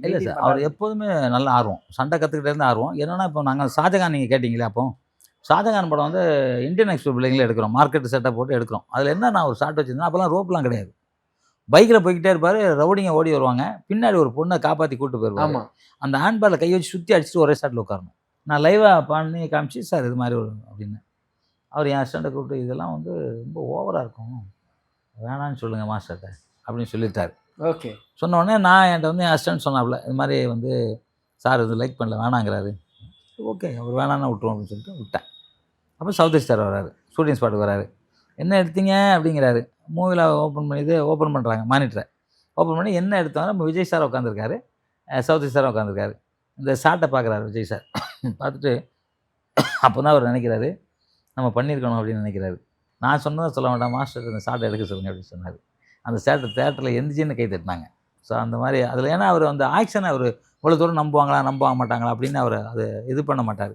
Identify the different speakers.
Speaker 1: இல்லை சார், அவர் எப்போதுமே நல்ல ஆர்வம். சண்டை கற்றுக்கிட்டே இருந்து ஆர்வம். என்னன்னா, இப்போ நாங்கள் ஷாஜகான் நீங்கள் கேட்டிங்களே அப்போ, ஷாஜகான் படம் வந்து இந்தியன் எக்ஸ்பிரஸ் பில்டிங்கில் எடுக்கிறோம். மார்க்கெட் செட்டப் போட்டு எடுக்கிறோம். அதில் என்ன நான் ஒரு ஷாட் வச்சிருந்தேன், அப்போலாம் ரோப்லாம் கிடையாது. பைக்கில் போய்க்கிட்டே இருப்பார், ரவுடிங்க ஓடி வருவாங்க. பின்னாடி ஒரு பொண்ணை காப்பாற்றி கூட்டு போயிருவாரு.
Speaker 2: ஆமாம்.
Speaker 1: அந்த ஹேண்ட்பாரில் கை வச்சு சுற்றி அடிச்சுட்டு ஒரே ஷாட்டில் உட்காரணும். நான் லைவாக பண்ணி காமிச்சு, சார் இது மாதிரி ஒரு அப்படின்னு. அவர் என் அசிஸ்டண்ட்டை கூப்பிட்டு, இதெல்லாம் வந்து ரொம்ப ஓவராக இருக்கும், வேணான்னு சொல்லுங்கள் மாஸ்டர்கிட்ட அப்படின்னு சொல்லிட்டார்.
Speaker 2: ஓகே.
Speaker 1: சொன்ன உடனே நான் என்கிட்ட வந்து என் அசிஸ்டன்ட் சொன்னாப்புல, இது மாதிரி வந்து சார் இது லைக் பண்ணல, வேணாங்கிறாரு. ஓகே, அவர் வேணான்னா விட்டுருவோம் அப்படின்னு சொல்லிட்டு விட்டேன். அப்போ சவுத் ஸ்டார் வராரு, ஷூட்டிங் ஸ்பாட்டுக்கு வராரு. என்ன எடுத்தீங்க அப்படிங்கிறாரு. மூவியில் ஓப்பன் பண்ணுறாங்க மானிட்டரை. ஓப்பன் பண்ணி என்ன எடுத்தாங்க, நம்ம விஜய் சார் உட்காந்துருக்காரு, சவுத் ஸ்டார் உட்காந்துருக்காரு. இந்த ஷாட்டை பார்க்குறாரு விஜய் சார். பார்த்துட்டு அப்போ தான் அவர் நினைக்கிறாரு, நம்ம பண்ணியிருக்கணும் அப்படின்னு நினைக்கிறாரு. நான் சொன்னதை சொல்ல வேண்டாம், மாஸ்டர் இந்த ஷாட்டை எடுக்க சொல்லுங்கள் அப்படின்னு சொன்னார். அந்த ஷாட்டை தேட்டரில் எந்திரிச்சின்னு கை தட்டினாங்க. ஸோ அந்த மாதிரி அதில் ஏன்னா அவர் அந்த ஆக்ஷனை அவர் இவ்வளோ தூரம் நம்புவாங்களா நம்ப மாட்டாங்களா அப்படின்னு அவர் அது இது பண்ண மாட்டார்.